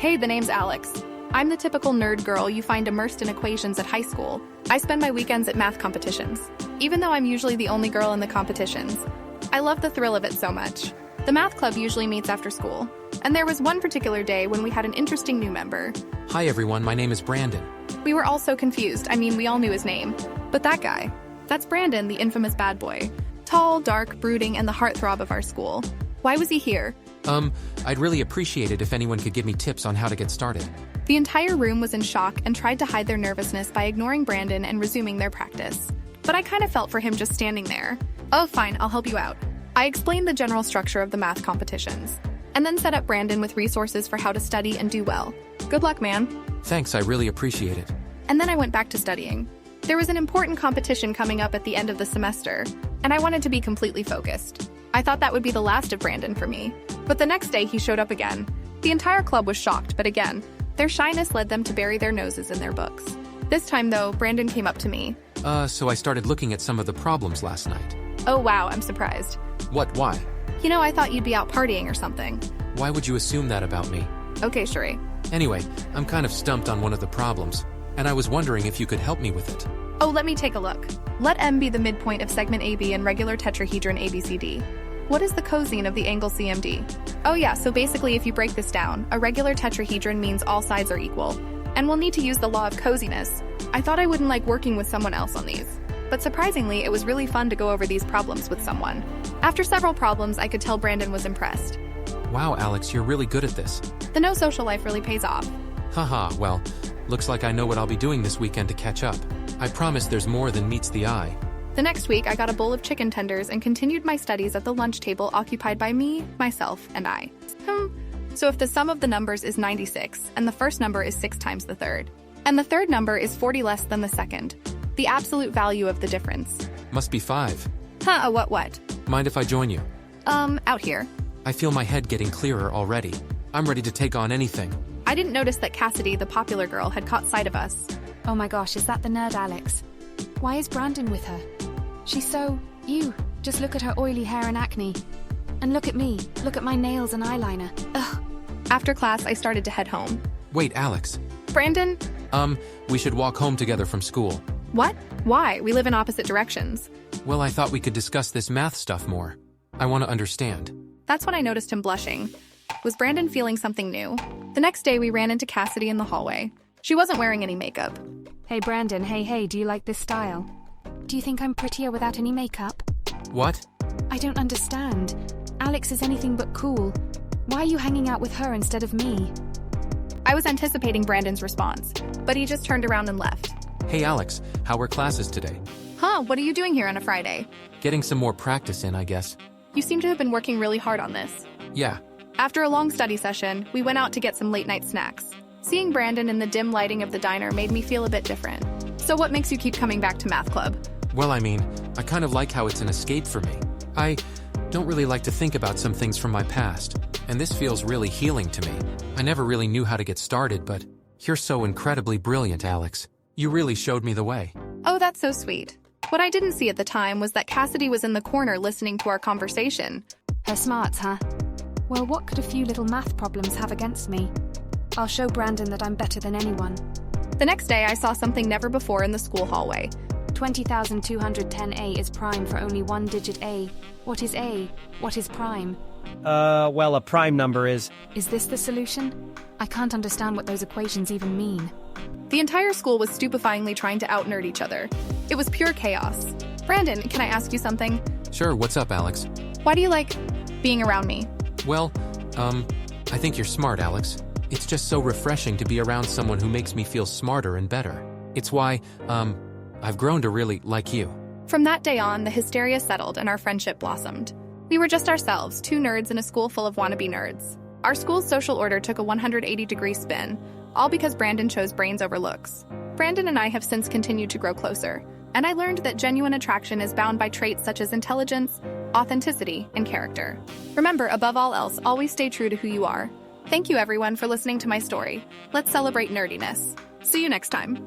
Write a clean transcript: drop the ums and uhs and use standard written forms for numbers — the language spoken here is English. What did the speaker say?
Hey, the name's Alex. I'm the typical nerd girl you find immersed in equations at high school. I spend my weekends at math competitions, even though I'm usually the only girl in the competitions. I love the thrill of it so much. The math club usually meets after school, and there was one particular day when we had an interesting new member. Hi everyone, my name is Brandon. We were all so confused. We all knew his name. But that guy, that's Brandon, the infamous bad boy. Tall, dark, brooding, and the heartthrob of our school. Why was he here? I'd really appreciate it if anyone could give me tips on how to get started. The entire room was in shock and tried to hide their nervousness by ignoring Brandon and resuming their practice. But I kind of felt for him just standing there. Oh, fine, I'll help you out. I explained the general structure of the math competitions, and then set up Brandon with resources for how to study and do well. Good luck, man. Thanks, I really appreciate it. And then I went back to studying. There was an important competition coming up at the end of the semester, and I wanted to be completely focused. I thought that would be the last of Brandon for me. But the next day, he showed up again. The entire club was shocked, but again, their shyness led them to bury their noses in their books. This time, though, Brandon came up to me. So I started looking at some of the problems last night. Oh wow, I'm surprised. What, why? I thought you'd be out partying or something. Why would you assume that about me? Okay, Sheree. Anyway, I'm kind of stumped on one of the problems, and I was wondering if you could help me with it. Oh, let me take a look. Let M be the midpoint of segment AB and regular tetrahedron ABCD. What is the cosine of the angle CMD? Oh yeah, so basically if you break this down, a regular tetrahedron means all sides are equal. And we'll need to use the law of cosiness. I thought I wouldn't like working with someone else on these. But surprisingly, it was really fun to go over these problems with someone. After several problems, I could tell Brandon was impressed. Wow, Alex, you're really good at this. The no social life really pays off. Haha, well, looks like I know what I'll be doing this weekend to catch up. I promise there's more than meets the eye. The next week, I got a bowl of chicken tenders and continued my studies at the lunch table occupied by me, myself, and I. So if the sum of the numbers is 96, and the first number is 6 times the third, and the third number is 40 less than the second, the absolute value of the difference. Must be 5. What? Mind if I join you? Out here. I feel my head getting clearer already. I'm ready to take on anything. I didn't notice that Cassidy, the popular girl, had caught sight of us. Oh my gosh, is that the nerd Alex? Why is Brandon with her? She's so... Just look at her oily hair and acne. And look at me. Look at my nails and eyeliner. Ugh. After class, I started to head home. Wait, Alex. Brandon? We should walk home together from school. What? Why? We live in opposite directions. Well, I thought we could discuss this math stuff more. I want to understand. That's when I noticed him blushing. Was Brandon feeling something new? The next day, we ran into Cassidy in the hallway. She wasn't wearing any makeup. Hey Brandon, hey, do you like this style? Do you think I'm prettier without any makeup? What? I don't understand. Alex is anything but cool. Why are you hanging out with her instead of me? I was anticipating Brandon's response, but he just turned around and left. Hey Alex, how were classes today? What are you doing here on a Friday? Getting some more practice in, I guess. You seem to have been working really hard on this. Yeah. After a long study session, we went out to get some late-night snacks. Seeing Brandon in the dim lighting of the diner made me feel a bit different. So what makes you keep coming back to math club? Well, I kind of like how it's an escape for me. I don't really like to think about some things from my past, and this feels really healing to me. I never really knew how to get started, but you're so incredibly brilliant, Alex. You really showed me the way. Oh, that's so sweet. What I didn't see at the time was that Cassidy was in the corner listening to our conversation. Her smarts, huh? Well, what could a few little math problems have against me? I'll show Brandon that I'm better than anyone. The next day, I saw something never before in the school hallway. 20,210A is prime for only one digit A. What is A? What is prime? Well, a prime number is... Is this the solution? I can't understand what those equations even mean. The entire school was stupefyingly trying to out-nerd each other. It was pure chaos. Brandon, can I ask you something? Sure, what's up, Alex? Why do you like being around me? Well, I think you're smart, Alex. It's just so refreshing to be around someone who makes me feel smarter and better. It's why, I've grown to really like you. From that day on, the hysteria settled and our friendship blossomed. We were just ourselves, 2 nerds in a school full of wannabe nerds. Our school's social order took a 180-degree spin, all because Brandon chose brains over looks. Brandon and I have since continued to grow closer, and I learned that genuine attraction is bound by traits such as intelligence, authenticity, and character. Remember, above all else, always stay true to who you are. Thank you everyone for listening to my story. Let's celebrate nerdiness. See you next time.